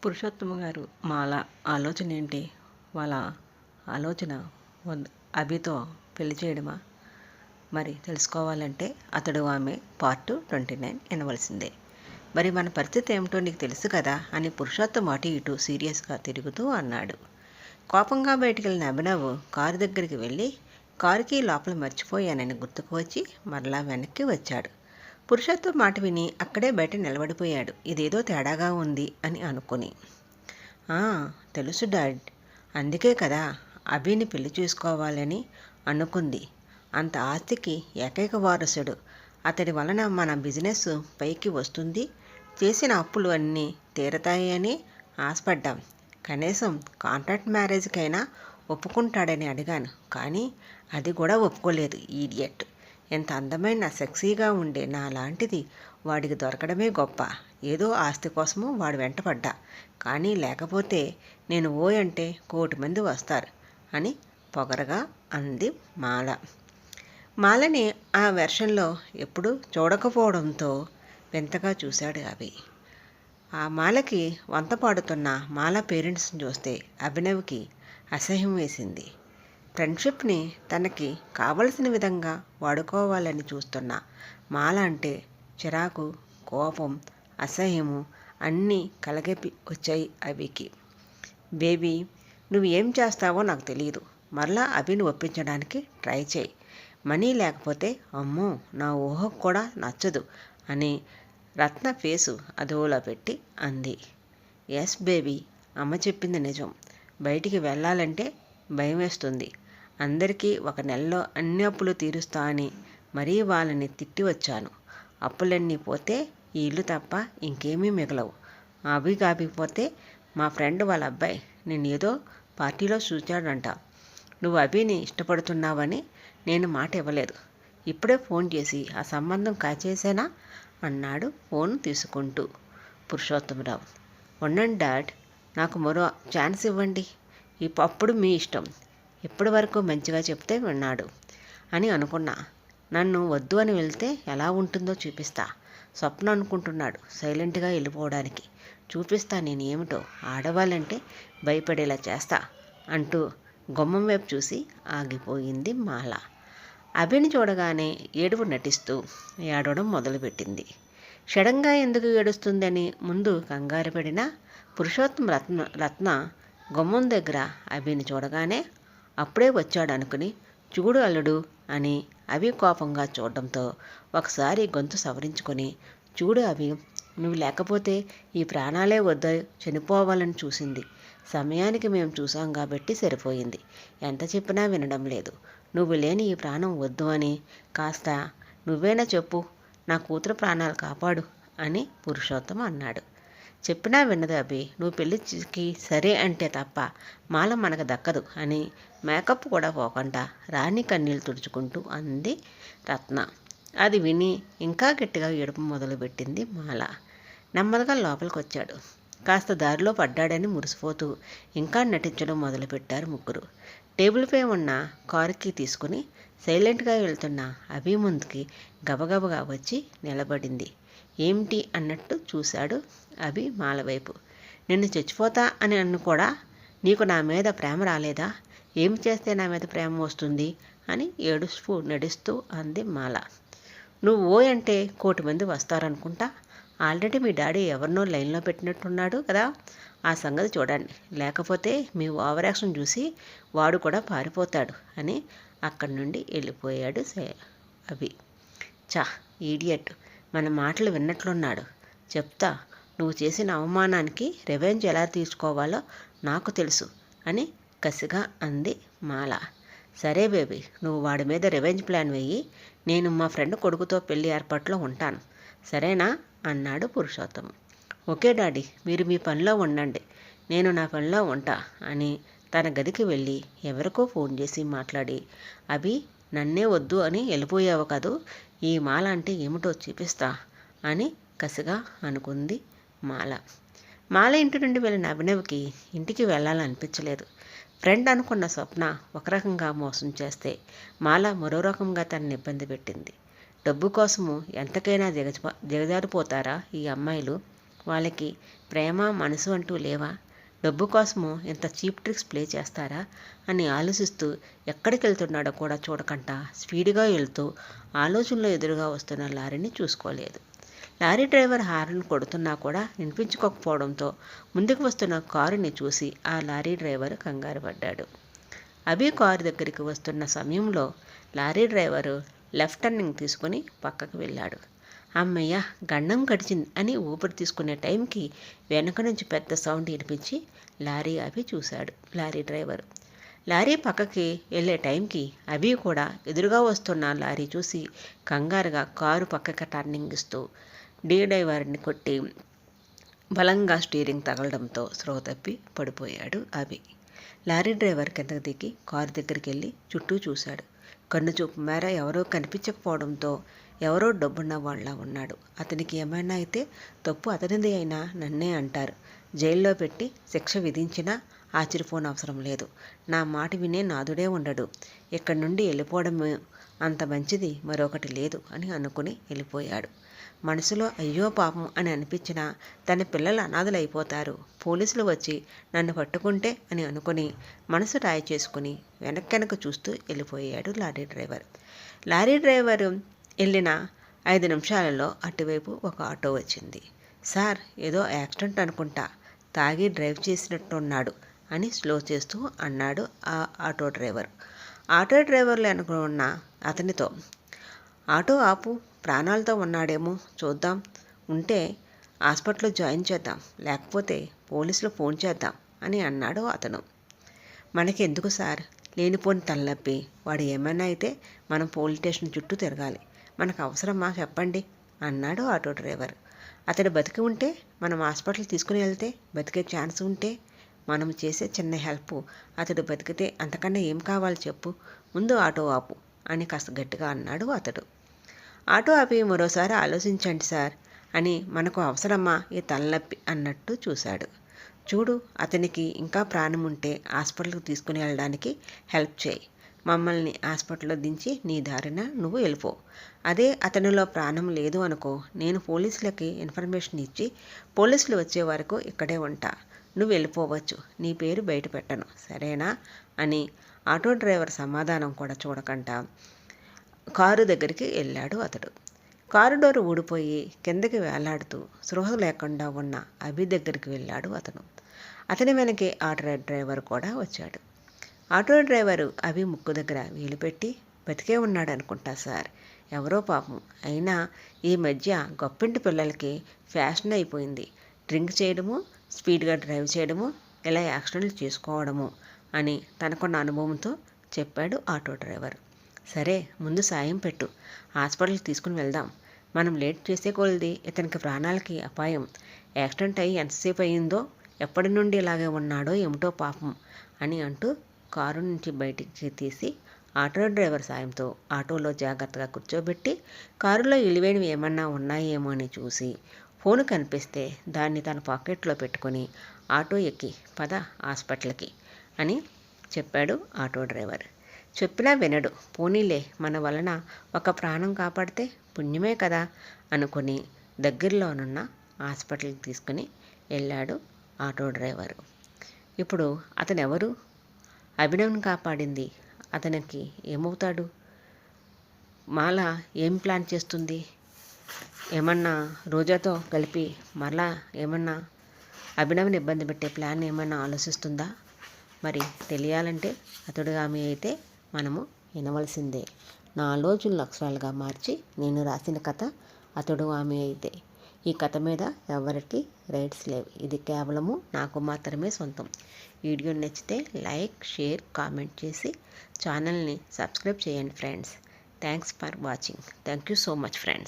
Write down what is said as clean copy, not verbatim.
పురుషోత్తమ గారు మాల ఆలోచన ఏంటి? వాళ్ళ ఆలోచన అభితో పెళ్లి చేయడమా? మరి తెలుసుకోవాలంటే అతడు ఆమె పార్ట్ 29 వినవలసిందే. మరి మన పరిస్థితి ఏమిటో నీకు తెలుసు కదా అని పురుషోత్తమ అటు ఇటు సీరియస్గా తిరుగుతూ అన్నాడు. కోపంగా బయటికి వెళ్ళిన అభినవ్ కారు దగ్గరికి వెళ్ళి కారుకి లోపల మర్చిపోయానని గుర్తుకు వచ్చి మరలా వెనక్కి వచ్చాడు. పురుషోత్తం మాట విని అక్కడే బయట నిలబడిపోయాడు. ఇదేదో తేడాగా ఉంది అని అనుకుని. తెలుసు డాడ్, అందుకే కదా అభిని పెళ్లి చేసుకోవాలని అనుకుంది. అంత ఆస్తికి ఏకైక వారసుడు. అతడి వలన మన బిజినెస్ పైకి వస్తుంది. చేసిన అప్పులు అన్నీ తీరతాయి అని ఆశపడ్డాం. కనీసం కాంట్రాక్ట్ మ్యారేజ్కైనా ఒప్పుకుంటాడని అడిగాను, కానీ అది కూడా ఒప్పుకోలేదు. ఈడియట్. ఎంత అందమైన సెక్సీగా ఉండే నా లాంటిది వాడికి దొరకడమే గొప్ప. ఏదో ఆస్తి కోసము వాడు వెంటపడ్డా, కానీ లేకపోతే నేను అంటే 1,000,000 మంది వస్తారు అని పొగరగా అంది మాల. మాలని ఆ వెర్షన్లో ఎప్పుడూ చూడకపోవడంతో వింతగా చూశాడు అభి. ఆ మాలకి వంత పాడుతున్న మాల పేరెంట్స్ని చూస్తే అభినవ్కి అసహ్యం వేసింది. ఫ్రెండ్షిప్ని తనకి కావలసిన విధంగా వాడుకోవాలని చూస్తున్న మాల అంటే చిరాకు, కోపం, అసహ్యము అన్నీ కలగపి వచ్చాయి అభికి. బేబీ, నువ్వు ఏం చేస్తావో నాకు తెలియదు. మరలా అభిని ఒప్పించడానికి ట్రై చేయి. మనీ లేకపోతే అమ్మో నా ఊహకు కూడా నచ్చదు అని రత్న ఫేసు అదోలా పెట్టి అంది. ఎస్ బేబీ, అమ్మ చెప్పింది నిజం. బయటికి వెళ్ళాలంటే భయం వేస్తుంది. అందరికీ 1 నెలలో అన్ని అప్పులు తీరుస్తా అని మరీ వాళ్ళని తిట్టి వచ్చాను. అప్పులన్నీ పోతే ఈ ఇల్లు తప్ప ఇంకేమీ మిగలవు. అభి కాకపోతే మా ఫ్రెండ్ వాళ్ళ అబ్బాయి నేను ఏదో పార్టీలో చూచాడంట. నువ్వు అభిని ఇష్టపడుతున్నావని నేను మాట ఇవ్వలేదు. ఇప్పుడే ఫోన్ చేసి ఆ సంబంధం కాచేసేనా అన్నాడు ఫోన్ తీసుకుంటూ పురుషోత్తమరావు. ఉండండి డాడ్, నాకు మరో ఛాన్స్ ఇవ్వండి. అప్పుడు మీ ఇష్టం. ఇప్పటి వరకు మంచిగా చెప్తే విన్నాడు అని అనుకున్నా. నన్ను వద్దు అని వెళ్తే ఎలా ఉంటుందో చూపిస్తా. స్వప్న అనుకుంటున్నాడు సైలెంట్గా వెళ్ళిపోవడానికి. చూపిస్తా నేను ఏమిటో. ఆడవాళ్ళంటే భయపడేలా చేస్తా అంటూ గుమ్మం వైపు చూసి ఆగిపోయింది మాల. అభిని చూడగానే ఏడుపు నటిస్తూ ఏడవడం మొదలుపెట్టింది. షడంగా ఎందుకు ఏడుస్తుందని ముందు కంగారు పడిన పురుషోత్తం రత్న గుమ్మం దగ్గర అభిని చూడగానే అప్పుడే వచ్చాడు అనుకుని చూడు అల్లుడు అని అభి కోపంగా చూడడంతో ఒకసారి గొంతు సవరించుకొని, చూడు అభి, నువ్వు లేకపోతే ఈ ప్రాణాలే వద్ద చనిపోవాలని చూసింది. సమయానికి మేము చూసాం కాబట్టి సరిపోయింది. ఎంత చెప్పినా వినడం లేదు. నువ్వు లేని ఈ ప్రాణం వద్దు అని కాస్త నువ్వేనా చెప్పు. నా కూతురు ప్రాణాలు కాపాడు అని పురుషోత్తం అన్నాడు. చెప్పినా విన్నది అభి. నువ్వు పెళ్ళికి సరే అంటే తప్ప మాల మనకు దక్కదు అని మేకప్ కూడా పోకుండా రాణి కన్నీళ్ళు తుడుచుకుంటూ అంది రత్న. అది విని ఇంకా గట్టిగా ఏడుపు మొదలుపెట్టింది మాల. నెమ్మదిగా లోపలికి వచ్చాడు. కాస్త దారిలో పడ్డాడని మురిసిపోతూ ఇంకా నటించడం మొదలుపెట్టారు ముగ్గురు. టేబుల్పై ఉన్న కారుకి తీసుకుని సైలెంట్గా వెళ్తున్న అభి ముందుకి గబగబగా వచ్చి నిలబడింది. ఏమిటి అన్నట్టు చూశాడు అభి మాల వైపు. నిన్ను చచ్చిపోతా అని అన్ను కూడా నీకు నా మీద ప్రేమ రాలేదా? ఏం చేస్తే నా మీద ప్రేమ వస్తుంది అని ఏడుస్తూ నడుస్తూ అంది మాల. నువ్వు అంటే 1,000,000 మంది వస్తారనుకుంటా. ఆల్రెడీ మీ డాడీ ఎవరినో లైన్లో పెట్టినట్టున్నాడు కదా. ఆ సంగతి చూడండి, లేకపోతే మీ ఓవర్ యాక్షన్ చూసి వాడు కూడా పారిపోతాడు అని అక్కడి నుండి వెళ్ళిపోయాడు అభి. ఈడియట్, మన మాటలు విన్నట్లున్నాడు. చెప్తా, నువ్వు చేసిన అవమానానికి రివెంజ్ ఎలా తీర్చుకోవాలో నాకు తెలుసు అని కసిగా అంది మాల. సరే బేబీ, నువ్వు వాడి మీద రివెంజ్ ప్లాన్ వేయి. నేను మా ఫ్రెండ్ కొడుకుతో పెళ్లి ఏర్పాట్లో ఉంటాను, సరేనా అన్నాడు పురుషోత్తం. ఓకే డాడీ, మీరు మీ పనిలో ఉండండి, నేను నా పనిలో ఉంటా అని తన గదికి వెళ్ళి ఎవరికో ఫోన్ చేసి మాట్లాడి, అభి నన్నే వద్దు అని వెళ్ళిపోయావు కదూ, ఈ మాల అంటే ఏమిటో చూపిస్తా అని కసిగా అనుకుంది మాల. మాల ఇంటి నుండి వెళ్ళిన అభినవ్కి ఇంటికి వెళ్ళాలనిపించలేదు. ఫ్రెండ్ అనుకున్న స్వప్న ఒక రకంగా మోసం చేస్తే మాల మరో రకంగా తనని ఇబ్బంది పెట్టింది. డబ్బు కోసము ఎంతకైనా దిగజారిపోతారా ఈ అమ్మాయిలు? వాళ్ళకి ప్రేమ మనసు అంటూ లేవా? డబ్బు కోసము ఇంత చీప్ ట్రిక్స్ ప్లే చేస్తారా అని ఆలోచిస్తూ ఎక్కడికి వెళ్తున్నాడో కూడా చూడకుండా స్పీడ్గా వెళ్తూ ఆలోచనలో ఎదురుగా వస్తున్న లారీని చూసుకోలేదు. లారీ డ్రైవర్ హార్న్ కొడుతున్నా కూడా వినిపించుకోకపోవడంతో ముందుకు వస్తున్న కారుని చూసి ఆ లారీ డ్రైవర్ కంగారు పడ్డాడు. అభి కారు దగ్గరికి వస్తున్న సమయంలో లారీ డ్రైవరు లెఫ్ట్ టర్నింగ్ తీసుకుని పక్కకు వెళ్ళాడు. అమ్మయ్య, గండం గడిచింది అని ఊపిరి తీసుకునే టైంకి వెనక నుంచి పెద్ద సౌండ్ వినిపించి లారీ ఆపి చూశాడు లారీ డ్రైవరు. లారీ పక్కకి వెళ్ళే టైంకి అభి కూడా ఎదురుగా వస్తున్న లారీ చూసి కంగారుగా కారు పక్కకి టర్నింగ్ ఇస్తూ డ్రైవర్ని కొట్టి బలంగా స్టీరింగ్ తగలడంతో స్పృహ తప్పి పడిపోయాడు అభి. లారీ డ్రైవర్ కిందకు దిగి కారు దగ్గరికి వెళ్ళి చుట్టూ చూశాడు. కన్ను చూపు మేర ఎవరో కనిపించకపోవడంతో ఎవరో డబ్బున్న వాళ్ళ ఉన్నాడు. అతనికి ఏమైనా అయితే తప్పు అతనిది అయినా నన్నే అంటారు. జైల్లో పెట్టి శిక్ష విధించినా ఆశ్చర్యపోనవసరం లేదు. నా మాట వినే నాదుడే ఉండడు. ఇక్కడి నుండి వెళ్ళిపోవడం అంత మంచిది మరొకటి లేదు అని అనుకుని వెళ్ళిపోయాడు. మనసులో అయ్యో పాపం అని అనిపించినా తన పిల్లలు అనాథలైపోతారు, పోలీసులు వచ్చి నన్ను పట్టుకుంటే అని అనుకుని మనసు రాయి చేసుకుని వెనక్కెనక చూస్తూ వెళ్ళిపోయాడు లారీ డ్రైవర్. లారీ డ్రైవర్ వెళ్ళిన 5 నిమిషాలలో అటువైపు ఒక ఆటో వచ్చింది. సార్, ఏదో యాక్సిడెంట్ అనుకుంటా, తాగి డ్రైవ్ చేసినట్టున్నాడు అని స్లో చేస్తూ అన్నాడు ఆ ఆటో డ్రైవర్. ఆటో డ్రైవర్లు అనుకున్న అతనితో, ఆటో ఆపు, ప్రాణాలతో ఉన్నాడేమో చూద్దాం, ఉంటే హాస్పిటల్లో జాయిన్ చేద్దాం, లేకపోతే పోలీసులు ఫోన్ చేద్దాం అని అన్నాడు అతను. మనకెందుకు సార్, లేనిపోని తలనొప్పి, వాడు ఏమైనా అయితే మనం పోలీస్ స్టేషన్ చుట్టూ తిరగాలి, మనకు అవసరమా చెప్పండి అన్నాడు ఆటో డ్రైవర్. అతడు బతికి ఉంటే మనం హాస్పిటల్ తీసుకుని వెళ్తే బతికే ఛాన్స్ ఉంటే మనం చేసే చిన్న హెల్ప్ అతడు బతికితే అంతకన్నా ఏం కావాలి చెప్పు, ముందు ఆటో ఆపు అని కాస్త గట్టిగా అన్నాడు అతడు. ఆటో ఆపి మరోసారి ఆలోచించండి సార్ అని, మనకు అవసరమా ఈ తలనొప్పి అన్నట్టు చూశాడు. చూడు, అతనికి ఇంకా ప్రాణం ఉంటే హాస్పిటల్కి తీసుకుని వెళ్ళడానికి హెల్ప్ చేయి, మమ్మల్ని హాస్పిటల్లో దించి నీ దారిన నువ్వు వెళ్ళిపో. అదే అతనిలో ప్రాణం లేదు అనుకో, నేను పోలీసులకి ఇన్ఫర్మేషన్ ఇచ్చి పోలీసులు వచ్చే వరకు ఇక్కడే ఉంటా, నువ్వు వెళ్ళిపోవచ్చు, నీ పేరు బయట పెట్టను, సరేనా అని ఆటో డ్రైవర్ సమాధానం కూడా చూడకుండా కారు దగ్గరికి వెళ్ళాడు అతడు. కారు డోరు ఊడిపోయి కిందకి వేలాడుతూ స్పృహ లేకుండా ఉన్న అభి దగ్గరికి వెళ్ళాడు అతను. అతని వెనకే ఆటో డ్రైవర్ కూడా వచ్చాడు. ఆటో డ్రైవరు అభి ముక్కు దగ్గర వేలు పెట్టి, బతికే ఉన్నాడు అనుకుంటా సార్, ఎవరో పాపం, అయినా ఈ మధ్య గొప్పింటి పిల్లలకి ఫ్యాషన్ అయిపోయింది డ్రింక్ చేయడము, స్పీడ్గా డ్రైవ్ చేయడము, ఇలా యాక్సిడెంట్లు చేసుకోవడము అని తనకున్న అనుభవంతో చెప్పాడు ఆటో డ్రైవర్. సరే, ముందు సాయం పెట్టు, హాస్పిటల్కి తీసుకుని వెళ్దాం, మనం లేట్ చేసే కొలది ఇతనికి ప్రాణాలకి అపాయం, యాక్సిడెంట్ అయ్యి ఎంతసేపు అయ్యిందో, ఎప్పటి నుండి ఇలాగే ఉన్నాడో ఏమిటో పాపం అని అంటూ కారు నుంచి బయటికి తీసి ఆటో డ్రైవర్ సాయంతో ఆటోలో జాగ్రత్తగా కూర్చోబెట్టి కారులో విలువైనవి ఏమన్నా ఉన్నాయేమో అని చూసి ఫోన్ కనిపిస్తే దాన్ని తన పాకెట్లో పెట్టుకొని ఆటో ఎక్కి పద హాస్పిటల్కి అని చెప్పాడు ఆటో డ్రైవర్. చెప్పినా వినడు, పోనీలే మన వలన ఒక ప్రాణం కాపాడితే పుణ్యమే కదా అనుకుని దగ్గరలోనున్న హాస్పిటల్కి తీసుకుని వెళ్ళాడు ఆటో డ్రైవరు. ఇప్పుడు అతను ఎవరు? అభినవ్ని కాపాడింది అతనికి ఏమవుతాడు? మాల ఏం ప్లాన్ చేస్తుంది? ఏమన్నా రోజాతో కలిపి మరలా ఏమన్నా అభినవ్ని ఇబ్బంది పెట్టే ప్లాన్ ఏమన్నా ఆలోచిస్తుందా? మరి తెలియాలంటే అతడు ఆమె అయితే మనము వినవలసిందే. నా ఆలోచనలు అక్షరాలుగా మార్చి నేను రాసిన కథ అతడు ఆమె అయితే. ఈ కథ మీద ఎవరికి రైట్స్ లేవు, ఇది కేవలము నాకు మాత్రమే సొంతం. వీడియో నచ్చితే లైక్, షేర్, కామెంట్ చేసి ఛానల్ని సబ్స్క్రైబ్ చేయండి friends. Thanks for watching. Thank you so much friends.